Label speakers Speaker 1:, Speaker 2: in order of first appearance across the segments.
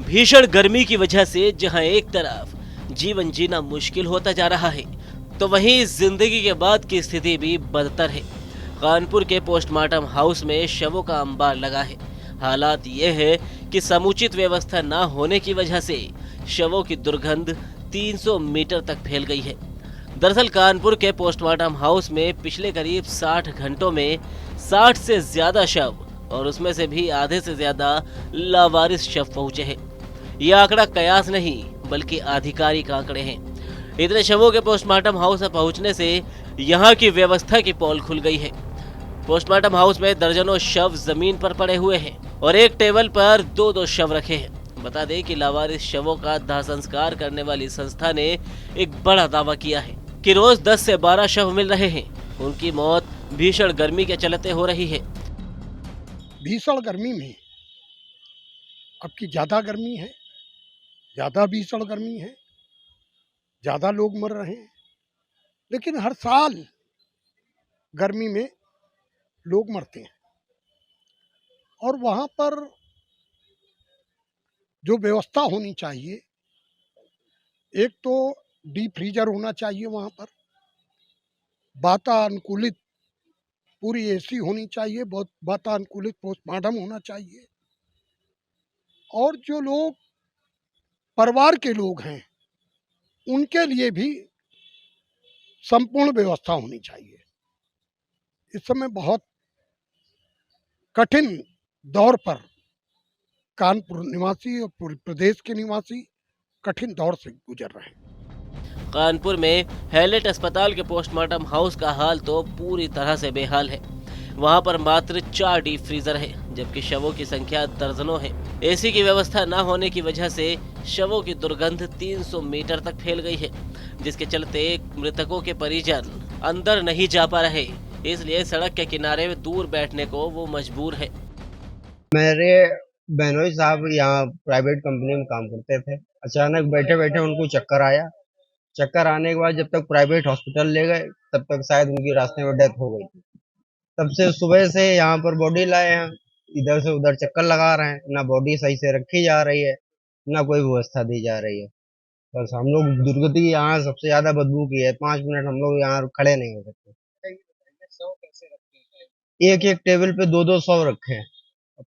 Speaker 1: भीषण गर्मी की वजह से जहां एक तरफ जीवन जीना मुश्किल होता जा रहा है, तो वहीं जिंदगी के बाद की स्थिति भी बदतर है। कानपुर के पोस्टमार्टम हाउस में शवों का अंबार लगा है। हालात ये है कि समुचित व्यवस्था न होने की वजह से शवों की दुर्गंध 300 मीटर तक फैल गई है। दरअसल कानपुर के पोस्टमार्टम हाउस में पिछले करीब 60 घंटों में 60 से ज्यादा शव और उसमें से भी आधे से ज्यादा लावारिस शव पहुंचे हैं। यह आंकड़ा कयास नहीं बल्कि आधिकारिक आंकड़े हैं। इतने शवों के पोस्टमार्टम हाउस में पहुंचने से यहां की व्यवस्था की पोल खुल गई है। पोस्टमार्टम हाउस में दर्जनों शव जमीन पर पड़े हुए हैं और एक टेबल पर दो दो शव रखे हैं। बता दें कि लावारिस शवों का दाह संस्कार करने वाली संस्था ने एक बड़ा दावा किया है कि रोज 10 से 12 शव मिल रहे हैं। उनकी मौत भीषण गर्मी के चलते हो रही है।
Speaker 2: भीषण गर्मी में अब की ज़्यादा गर्मी है, ज़्यादा भीषण गर्मी है, ज़्यादा लोग मर रहे हैं। लेकिन हर साल गर्मी में लोग मरते हैं और वहाँ पर जो व्यवस्था होनी चाहिए, एक तो डीप फ्रीजर होना चाहिए, वहाँ पर वातानुकूलित पूरी एसी होनी चाहिए, बहुत वातानुकूलित पोस्टमार्टम होना चाहिए और जो लोग परिवार के लोग हैं उनके लिए भी संपूर्ण व्यवस्था होनी चाहिए। इस समय बहुत कठिन दौर पर कानपुर निवासी और पूरे प्रदेश के निवासी कठिन दौर से गुजर रहे हैं।
Speaker 1: कानपुर में हैलेट अस्पताल के पोस्टमार्टम हाउस का हाल तो पूरी तरह से बेहाल है। वहां पर मात्र 4 डीप फ्रीजर है, जबकि शवों की संख्या दर्जनों है। एसी की व्यवस्था न होने की वजह से शवों की दुर्गंध 300 मीटर तक फैल गई है, जिसके चलते मृतकों के परिजन अंदर नहीं जा पा रहे। इसलिए सड़क के किनारे में दूर बैठने को वो मजबूर है।
Speaker 3: मेरे बहनोई साहब यहाँ प्राइवेट कंपनी में काम करते थे। अचानक बैठे बैठे उनको चक्कर आया। चक्कर आने के बाद जब तक प्राइवेट हॉस्पिटल ले गए तब तक शायद उनकी रास्ते में डेथ हो गई थी। तब से सुबह से यहाँ पर बॉडी लाए हैं, इधर से उधर चक्कर लगा रहे हैं। ना बॉडी सही से रखी जा रही है, ना कोई व्यवस्था दी जा रही है। बस हम लोग दुर्गति यहाँ सबसे ज्यादा बदबू की है। 5 मिनट हम लोग यहाँ खड़े नहीं हो सकते। एक एक टेबल पे दो दो सौ रखे हैं।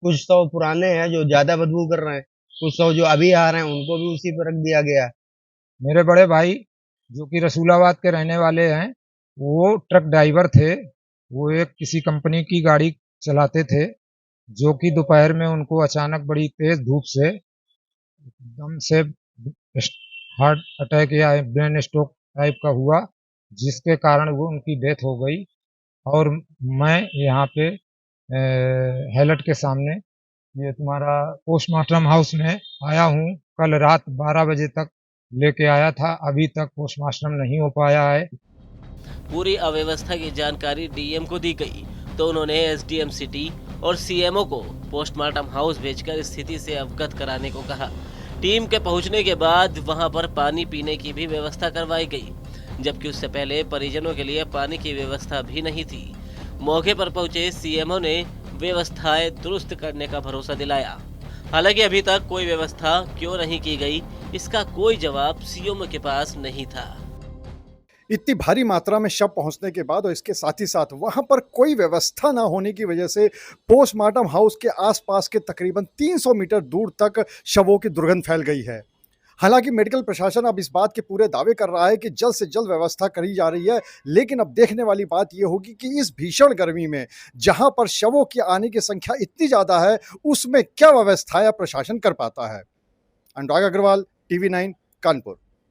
Speaker 3: कुछ सौ पुराने हैं जो ज्यादा बदबू कर रहे हैं, कुछ सौ जो अभी आ रहे हैं उनको भी उसी पर रख दिया गया।
Speaker 4: मेरे बड़े भाई जो कि रसूलाबाद के रहने वाले हैं, वो ट्रक ड्राइवर थे। वो एक किसी कंपनी की गाड़ी चलाते थे, जो कि दोपहर में उनको अचानक बड़ी तेज धूप से एकदम से हार्ट अटैक या ब्रेन स्ट्रोक टाइप का हुआ, जिसके कारण वो उनकी डेथ हो गई। और मैं यहाँ पे हैलट के सामने ये तुम्हारा पोस्टमार्टम हाउस में आया हूँ। कल रात 12 बजे तक लेके आया था, अभी तक पोस्टमार्टम नहीं हो पाया है।
Speaker 1: पूरी अव्यवस्था की जानकारी डीएम को दी गई तो उन्होंने एसडीएम सिटी और सीएमओ को पोस्टमार्टम हाउस भेजकर स्थिति से अवगत कराने को कहा। टीम के पहुंचने के बाद वहां पर पानी पीने की भी व्यवस्था करवाई गई, जबकि उससे पहले परिजनों के लिए पानी की व्यवस्था भी नहीं थी। मौके पर पहुंचे सीएमओ ने व्यवस्थाएं दुरुस्त करने का भरोसा दिलाया। हालांकि अभी तक कोई व्यवस्था क्यों नहीं की गई, इसका कोई जवाब सीएमओ के पास नहीं था।
Speaker 5: इतनी भारी मात्रा में शव पहुंचने के बाद और इसके साथ ही साथ वहां पर कोई व्यवस्था ना होने की वजह से पोस्टमार्टम हाउस के आसपास के तकरीबन 300 मीटर दूर तक शवों की दुर्गंध फैल गई है। हालांकि मेडिकल प्रशासन अब इस बात के पूरे दावे कर रहा है कि जल्द से जल्द व्यवस्था करी जा रही है, लेकिन अब देखने वाली बात यह होगी कि इस भीषण गर्मी में जहां पर शवों की आने की संख्या इतनी ज्यादा है, उसमें क्या व्यवस्थाएं प्रशासन कर पाता है। अनुराग अग्रवाल, टीवी 9, कानपुर।